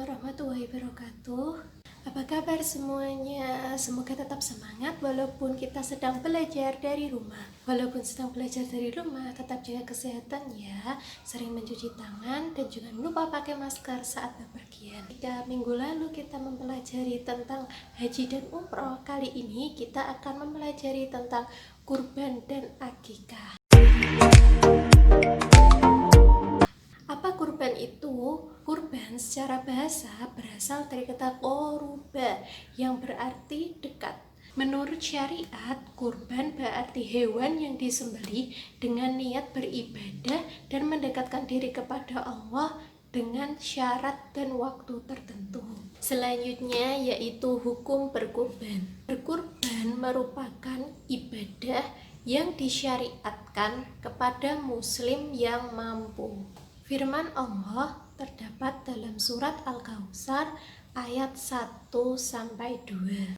warahmatullahi wabarakatuh. Apa kabar semuanya? Semoga tetap semangat walaupun kita sedang belajar dari rumah. Tetap jaga kesehatan ya. Sering mencuci tangan dan jangan lupa pakai masker saat bepergian. Jika minggu lalu kita mempelajari tentang haji dan umroh, kali ini kita akan mempelajari tentang kurban dan akikah. Apa kurban itu? Kurban secara bahasa berasal dari kata qoruba yang berarti dekat. Menurut syariat, kurban berarti hewan yang disembelih dengan niat beribadah dan mendekatkan diri kepada Allah dengan syarat dan waktu tertentu. Selanjutnya yaitu hukum berkurban. Berkurban merupakan ibadah yang disyariatkan kepada muslim yang mampu. Firman Allah terdapat dalam surat Al-Kautsar ayat 1-2.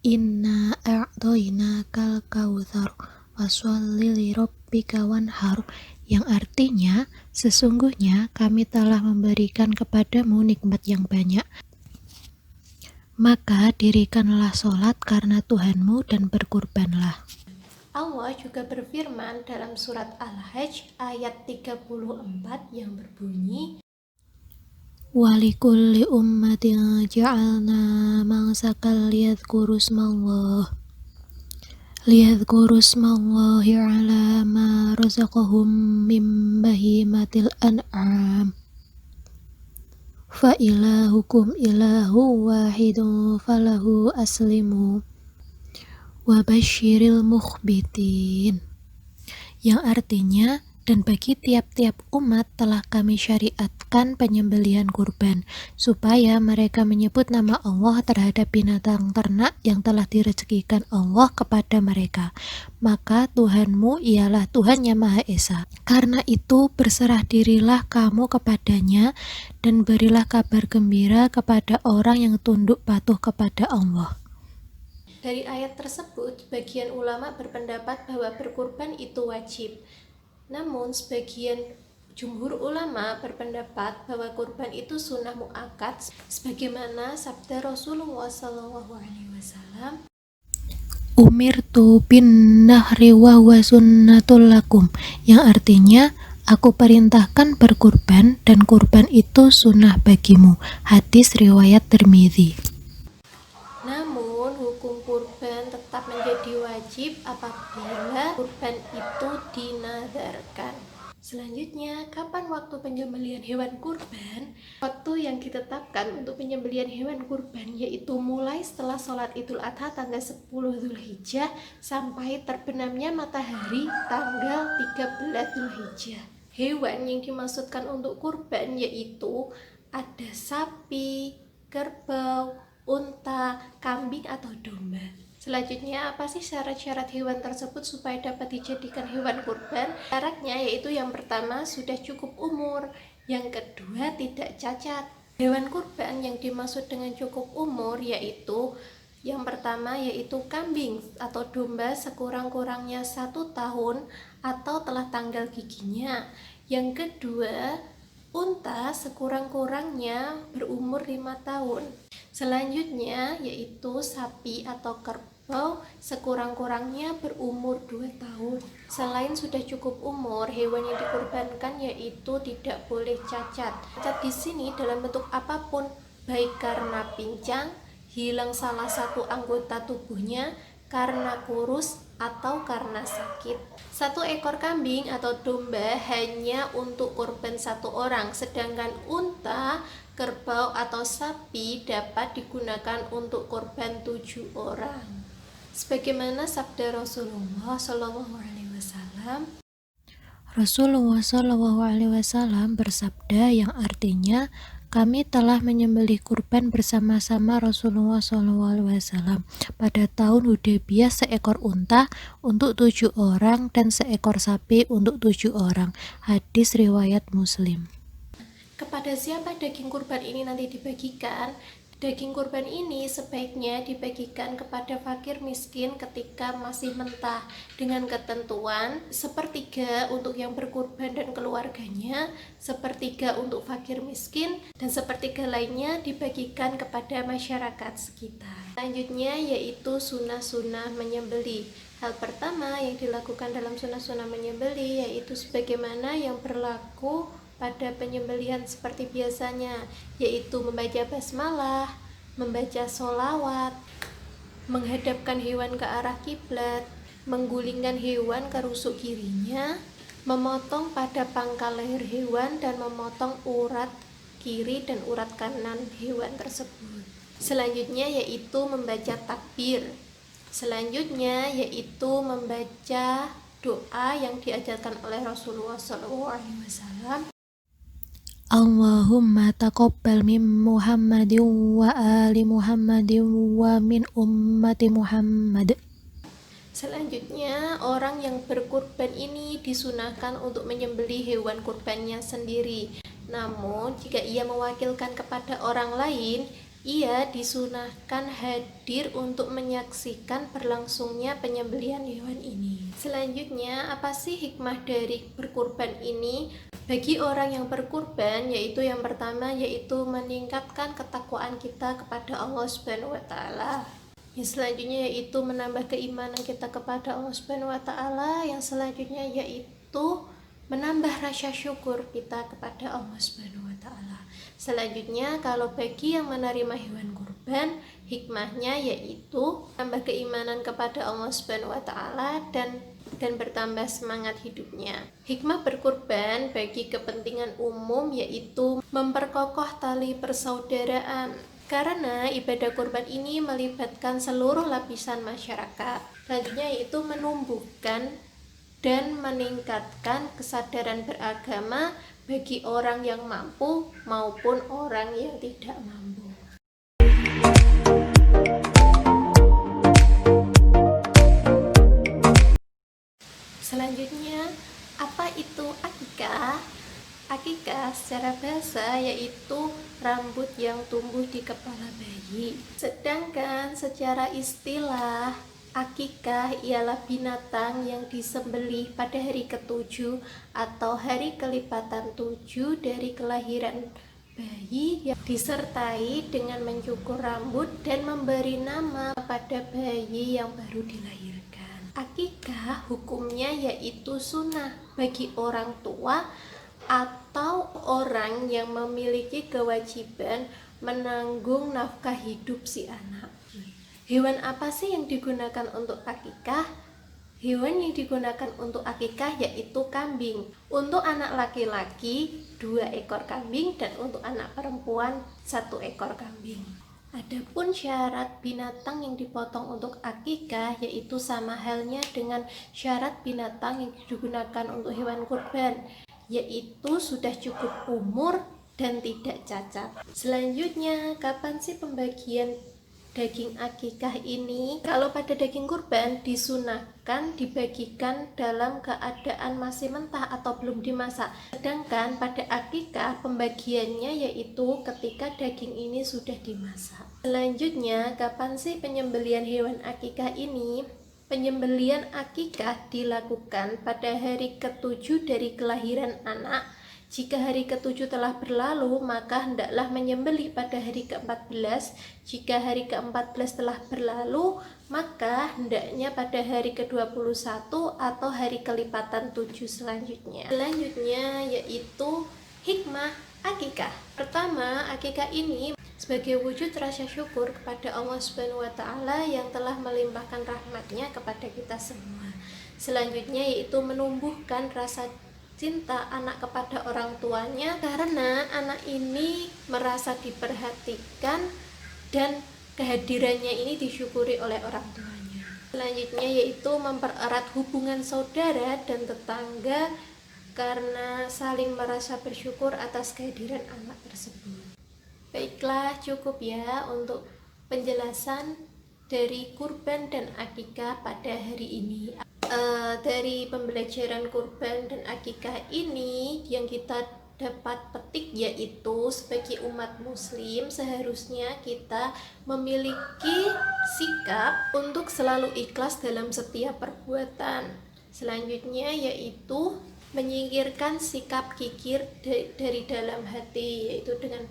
Inna a'toinakal kautsar fasholli lirabbika wanhar, yang artinya sesungguhnya kami telah memberikan kepadamu nikmat yang banyak, maka dirikanlah sholat karena Tuhanmu dan berkurbanlah. Allah juga berfirman dalam surat Al-Hajj ayat 34 yang berbunyi, Walikulli ummatin ja'alna mansakal liyadhkuru smallahi ala ma razaqahum min bahimatil an'am fa ilahukum ilahu wahidun falahu aslimu wa basyiril mukhbitin, yang artinya dan bagi tiap-tiap umat telah kami syariatkan penyembelihan kurban, supaya mereka menyebut nama Allah terhadap binatang ternak yang telah direzekikan Allah kepada mereka. Maka Tuhanmu ialah Tuhan yang Maha Esa. Karena itu berserah dirilah kamu kepadanya dan berilah kabar gembira kepada orang yang tunduk patuh kepada Allah. Dari ayat tersebut, sebagian ulama berpendapat bahwa berkurban itu wajib. Namun sebagian jumhur ulama berpendapat bahwa kurban itu sunnah muakkad, sebagaimana sabda Rasulullah SAW, Umirtu bin nahri wa huwa sunnatul lakum, yang artinya aku perintahkan berkurban dan kurban itu sunnah bagimu. Hadis riwayat Tirmidzi. Namun hukum kurban tetap menjadi wajib apabila kurban itu dinazarkan. Selanjutnya, kapan waktu penyembelihan hewan kurban? Waktu yang ditetapkan untuk penyembelihan hewan kurban yaitu mulai setelah sholat Idul Adha tanggal 10 Dzulhijjah sampai terbenamnya matahari tanggal 13 Dzulhijjah. Hewan yang dimaksudkan untuk kurban yaitu ada sapi, kerbau, unta, kambing atau domba. Selanjutnya, apa sih syarat-syarat hewan tersebut supaya dapat dijadikan hewan kurban? Syaratnya yaitu yang pertama sudah cukup umur, yang kedua tidak cacat. Hewan kurban yang dimaksud dengan cukup umur yaitu yang pertama yaitu kambing atau domba sekurang-kurangnya 1 tahun atau telah tanggal giginya. Yang kedua, unta sekurang-kurangnya berumur 5 tahun. Selanjutnya yaitu sapi atau kerbau sekurang-kurangnya berumur 2 tahun. Selain sudah cukup umur, hewan yang dikurbankan yaitu tidak boleh cacat. Cacat di sini dalam bentuk apapun, baik karena pincang, hilang salah satu anggota tubuhnya, karena kurus, atau karena sakit. 1 ekor kambing atau domba hanya untuk kurban 1 orang, sedangkan unta, kerbau atau sapi dapat digunakan untuk kurban 7 orang. Sebagaimana sabda Rasulullah SAW, Rasulullah SAW bersabda yang artinya kami telah menyembelih kurban bersama-sama Rasulullah SAW pada tahun Hudaybiyah seekor unta untuk 7 orang dan seekor sapi untuk 7 orang. Hadis riwayat Muslim. kepada siapa daging kurban ini nanti dibagikan? Daging kurban ini sebaiknya dibagikan kepada fakir miskin ketika masih mentah dengan ketentuan sepertiga untuk yang berkurban dan keluarganya, sepertiga untuk fakir miskin, dan sepertiga lainnya dibagikan kepada masyarakat sekitar. Selanjutnya yaitu sunnah-sunnah menyembelih. Hal pertama yang dilakukan dalam sunnah-sunnah menyembelih yaitu sebagaimana yang berlaku pada penyembelihan seperti biasanya, yaitu membaca basmalah, membaca sholawat, menghadapkan hewan ke arah kiblat, menggulingkan hewan ke rusuk kirinya, memotong pada pangkal leher hewan dan memotong urat kiri dan urat kanan hewan tersebut. Selanjutnya yaitu membaca takbir. Selanjutnya yaitu membaca doa yang diajarkan oleh Rasulullah SAW. Allahumma taqabbal min Muhammadin wa ali Muhammadin wa min ummati Muhammad. Selanjutnya, orang yang berkurban ini disunahkan untuk menyembelih hewan kurbannya sendiri. Namun, jika ia mewakilkan kepada orang lain, ia disunahkan hadir untuk menyaksikan berlangsungnya penyembelihan hewan ini. Selanjutnya, apa sih hikmah dari berkurban ini? Bagi orang yang berkurban, yaitu yang pertama yaitu meningkatkan ketakwaan kita kepada Allah Subhanahu wa taala. Yang selanjutnya yaitu menambah keimanan kita kepada Allah Subhanahu wa taala. Yang selanjutnya yaitu menambah rasa syukur kita kepada Allah Subhanahu wa taala. Selanjutnya, kalau bagi yang menerima hewan kurban, hikmahnya yaitu menambah keimanan kepada Allah Subhanahu wa taala dan bertambah semangat hidupnya. Hikmah berkurban bagi kepentingan umum yaitu memperkokoh tali persaudaraan. Karena ibadah kurban ini melibatkan seluruh lapisan masyarakat. Selanjutnya yaitu menumbuhkan dan meningkatkan kesadaran beragama bagi orang yang mampu maupun orang yang tidak mampu. Selanjutnya, apa itu akikah? Akikah secara bahasa yaitu rambut yang tumbuh di kepala bayi. Sedangkan secara istilah, akikah ialah binatang yang disembelih pada hari ke-7 atau hari kelipatan 7 dari kelahiran bayi yang disertai dengan mencukur rambut dan memberi nama pada bayi yang baru dilahirkan. Akikah hukumnya yaitu sunnah bagi orang tua atau orang yang memiliki kewajiban menanggung nafkah hidup si anak. Hewan apa sih yang digunakan untuk akikah? Hewan yang digunakan untuk akikah yaitu kambing. Untuk anak laki-laki 2 ekor kambing dan untuk anak perempuan 1 ekor kambing. Adapun syarat binatang yang dipotong untuk akikah yaitu sama halnya dengan syarat binatang yang digunakan untuk hewan kurban, yaitu sudah cukup umur dan tidak cacat. Selanjutnya, kapan sih pembagian daging akikah ini? Kalau pada daging kurban disunahkan dibagikan dalam keadaan masih mentah atau belum dimasak. Sedangkan pada akikah pembagiannya yaitu ketika daging ini sudah dimasak. Selanjutnya, kapan sih penyembelihan hewan akikah ini? Penyembelihan akikah dilakukan pada hari ke-7 dari kelahiran anak. Jika hari ke-7 telah berlalu, maka hendaklah menyembelih pada hari ke-14. Jika hari ke-14 telah berlalu, maka hendaknya pada hari ke-21 atau hari kelipatan 7 selanjutnya. Selanjutnya yaitu hikmah akikah. Pertama, akikah ini sebagai wujud rasa syukur kepada Allah Subhanahu wa taala yang telah melimpahkan rahmatnya kepada kita semua. Selanjutnya yaitu menumbuhkan rasa cinta anak kepada orang tuanya karena anak ini merasa diperhatikan dan kehadirannya ini disyukuri oleh orang tuanya. Selanjutnya yaitu mempererat hubungan saudara dan tetangga karena saling merasa bersyukur atas kehadiran anak tersebut. Baiklah, cukup ya untuk penjelasan dari kurban dan akikah pada hari ini. Dari pembelajaran kurban dan akikah ini yang kita dapat petik, yaitu sebagai umat muslim seharusnya kita memiliki sikap untuk selalu ikhlas dalam setiap perbuatan. Selanjutnya yaitu menyingkirkan sikap kikir dari dalam hati, yaitu dengan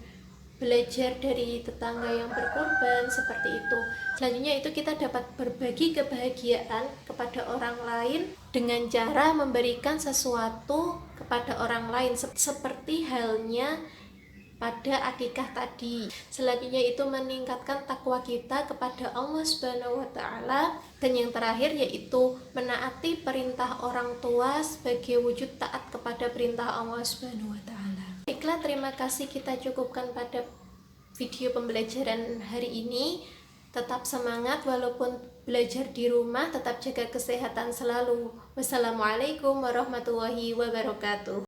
belajar dari tetangga yang berkorban seperti itu. Selanjutnya itu kita dapat berbagi kebahagiaan kepada orang lain dengan cara memberikan sesuatu kepada orang lain, seperti halnya pada akikah tadi. Selanjutnya itu meningkatkan takwa kita kepada Allah Subhanahu wa taala, dan yang terakhir yaitu menaati perintah orang tua sebagai wujud taat kepada perintah Allah Subhanahu wa taala. Baiklah, terima kasih, kita cukupkan pada video pembelajaran hari ini. Tetap semangat walaupun belajar di rumah, tetap jaga kesehatan selalu. Wassalamualaikum warahmatullahi wabarakatuh.